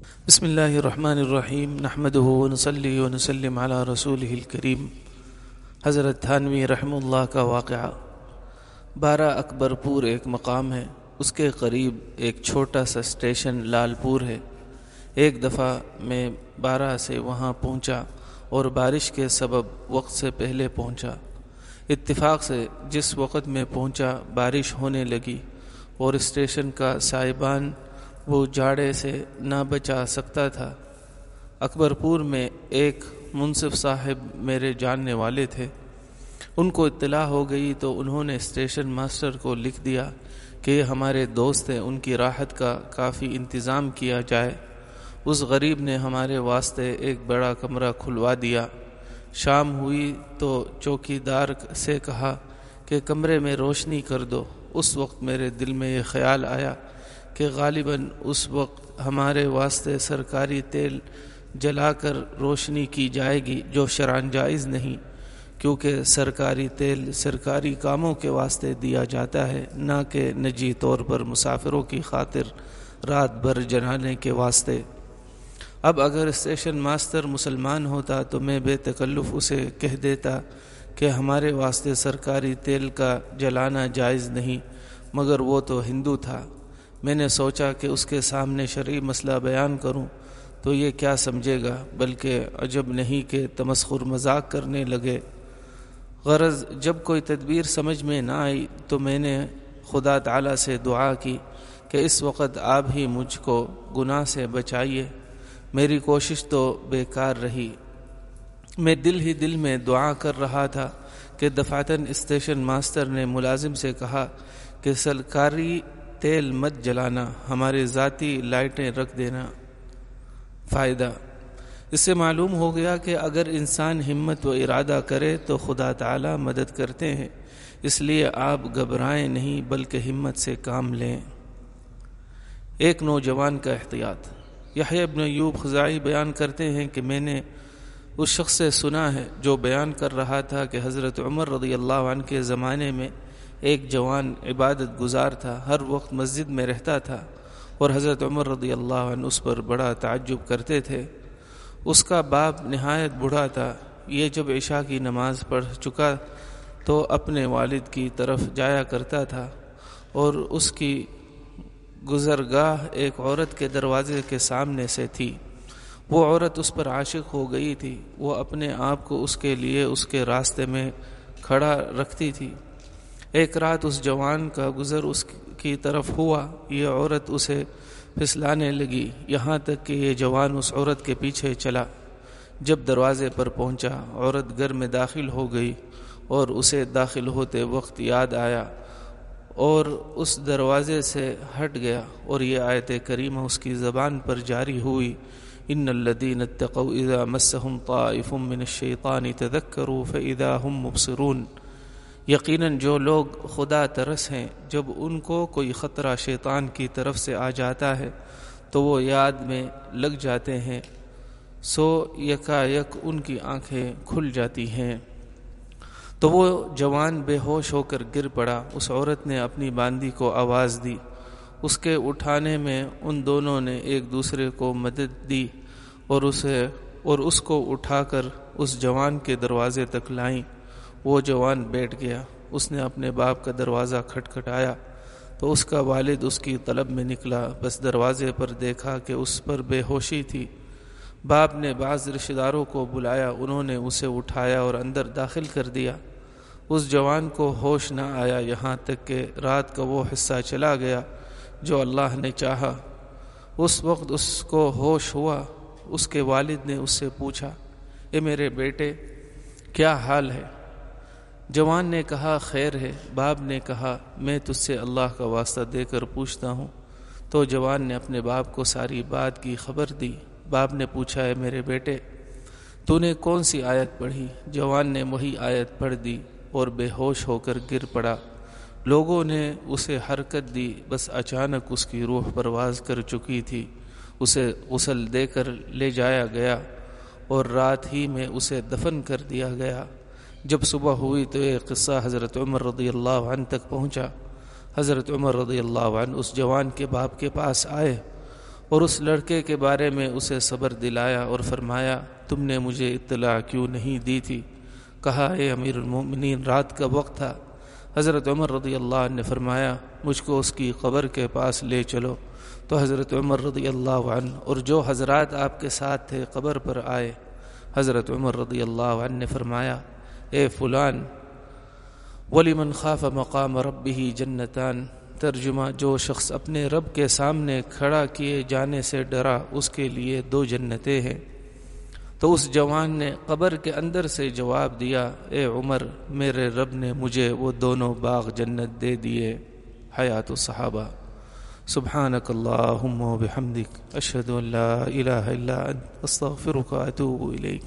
بسم اللہ الرحمن الرحیم نحمدہ ونصلی ونسلم علی رسولہ الکریم۔ حضرت تھانوی رحمہ اللہ کا واقعہ۔ بارہ اکبر پور ایک مقام ہے، اس کے قریب ایک چھوٹا سا اسٹیشن لال پور ہے۔ ایک دفعہ میں بارہ سے وہاں پہنچا اور بارش کے سبب وقت سے پہلے پہنچا۔ اتفاق سے جس وقت میں پہنچا بارش ہونے لگی اور اسٹیشن کا سائبان وہ جاڑے سے نہ بچا سکتا تھا۔ اکبر پور میں ایک منصف صاحب میرے جاننے والے تھے، ان کو اطلاع ہو گئی تو انہوں نے اسٹیشن ماسٹر کو لکھ دیا کہ یہ ہمارے دوست ہیں، ان کی راحت کا کافی انتظام کیا جائے۔ اس غریب نے ہمارے واسطے ایک بڑا کمرہ کھلوا دیا۔ شام ہوئی تو چوکیدار سے کہا کہ کمرے میں روشنی کر دو۔ اس وقت میرے دل میں یہ خیال آیا کہ غالباً اس وقت ہمارے واسطے سرکاری تیل جلا کر روشنی کی جائے گی، جو شرعاً جائز نہیں، کیونکہ سرکاری تیل سرکاری کاموں کے واسطے دیا جاتا ہے، نہ کہ نجی طور پر مسافروں کی خاطر رات بھر جلانے کے واسطے۔ اب اگر اسٹیشن ماسٹر مسلمان ہوتا تو میں بے تکلف اسے کہہ دیتا کہ ہمارے واسطے سرکاری تیل کا جلانا جائز نہیں، مگر وہ تو ہندو تھا۔ میں نے سوچا کہ اس کے سامنے شرعی مسئلہ بیان کروں تو یہ کیا سمجھے گا، بلکہ عجب نہیں کہ تمسخر مذاق کرنے لگے۔ غرض جب کوئی تدبیر سمجھ میں نہ آئی تو میں نے خدا تعالی سے دعا کی کہ اس وقت آپ ہی مجھ کو گناہ سے بچائیے۔ میری کوشش تو بیکار رہی۔ میں دل ہی دل میں دعا کر رہا تھا کہ دفعتاً اسٹیشن ماسٹر نے ملازم سے کہا کہ سرکاری تیل مت جلانا، ہمارے ذاتی لائٹیں رکھ دینا۔ فائدہ اس سے معلوم ہو گیا کہ اگر انسان ہمت و ارادہ کرے تو خدا تعالی مدد کرتے ہیں، اس لیے آپ گھبرائیں نہیں بلکہ ہمت سے کام لیں۔ ایک نوجوان کا احتیاط۔ یحییٰ ابن ایوب خزاعی بیان کرتے ہیں کہ میں نے اس شخص سے سنا ہے جو بیان کر رہا تھا کہ حضرت عمر رضی اللہ عنہ کے زمانے میں ایک جوان عبادت گزار تھا، ہر وقت مسجد میں رہتا تھا اور حضرت عمر رضی اللہ عنہ اس پر بڑا تعجب کرتے تھے۔ اس کا باپ نہایت بوڑھا تھا۔ یہ جب عشاء کی نماز پڑھ چکا تو اپنے والد کی طرف جایا کرتا تھا اور اس کی گزرگاہ ایک عورت کے دروازے کے سامنے سے تھی۔ وہ عورت اس پر عاشق ہو گئی تھی، وہ اپنے آپ کو اس کے لیے اس کے راستے میں کھڑا رکھتی تھی۔ ایک رات اس جوان کا گزر اس کی طرف ہوا، یہ عورت اسے پھسلانے لگی، یہاں تک کہ یہ جوان اس عورت کے پیچھے چلا۔ جب دروازے پر پہنچا، عورت گھر میں داخل ہو گئی اور اسے داخل ہوتے وقت یاد آیا اور اس دروازے سے ہٹ گیا اور یہ آیت کریمہ اس کی زبان پر جاری ہوئی، ان الذین اتقوا اذا مسهم طائف من الشیطان تذکروا فاذا هم مبصرون۔ یقیناً جو لوگ خدا ترس ہیں، جب ان کو کوئی خطرہ شیطان کی طرف سے آ جاتا ہے تو وہ یاد میں لگ جاتے ہیں، سو یکا یک ان کی آنکھیں کھل جاتی ہیں۔ تو وہ جوان بے ہوش ہو کر گر پڑا۔ اس عورت نے اپنی باندی کو آواز دی، اس کے اٹھانے میں ان دونوں نے ایک دوسرے کو مدد دی اور اس کو اٹھا کر اس جوان کے دروازے تک لائیں۔ وہ جوان بیٹھ گیا۔ اس نے اپنے باپ کا دروازہ کھٹکھٹایا تو اس کا والد اس کی طلب میں نکلا، بس دروازے پر دیکھا کہ اس پر بے ہوشی تھی۔ باپ نے بعض رشتہ داروں کو بلایا، انہوں نے اسے اٹھایا اور اندر داخل کر دیا۔ اس جوان کو ہوش نہ آیا یہاں تک کہ رات کا وہ حصہ چلا گیا جو اللہ نے چاہا۔ اس وقت اس کو ہوش ہوا۔ اس کے والد نے اس سے پوچھا، اے میرے بیٹے، کیا حال ہے؟ جوان نے کہا، خیر ہے۔ باپ نے کہا، میں تجھ سے اللہ کا واسطہ دے کر پوچھتا ہوں۔ تو جوان نے اپنے باپ کو ساری بات کی خبر دی۔ باپ نے پوچھا، اے میرے بیٹے، تو نے کون سی آیت پڑھی؟ جوان نے وہی آیت پڑھ دی اور بے ہوش ہو کر گر پڑا۔ لوگوں نے اسے حرکت دی، بس اچانک اس کی روح پرواز کر چکی تھی۔ اسے غسل دے کر لے جایا گیا اور رات ہی میں اسے دفن کر دیا گیا۔ جب صبح ہوئی تو یہ قصہ حضرت عمر رضی اللہ عنہ تک پہنچا۔ حضرت عمر رضی اللہ عنہ اس جوان کے باپ کے پاس آئے اور اس لڑکے کے بارے میں اسے صبر دلایا اور فرمایا تم نے مجھے اطلاع کیوں نہیں دی تھی؟ کہا اے امیر المومنین رات کا وقت تھا۔ حضرت عمر رضی اللہ عنہ نے فرمایا مجھ کو اس کی قبر کے پاس لے چلو۔ تو حضرت عمر رضی اللہ عنہ اور جو حضرات آپ کے ساتھ تھے قبر پر آئے۔ حضرت عمر رضی اللہ عنہ نے فرمایا اے فلان وَلِمَنْ خَافَ مَقَامَ رَبِّهِ جَنَّتان، ترجمہ جو شخص اپنے رب کے سامنے کھڑا کیے جانے سے ڈرا اس کے لیے 2 جنتیں ہیں۔ تو اس جوان نے قبر کے اندر سے جواب دیا اے عمر میرے رب نے مجھے وہ دونوں باغ جنت دے دیے۔ حیات الصحابہ۔ سبحانک اللہم و بحمدک اشہد ان لا الہ الا انت استغفرک و اتوب الیک۔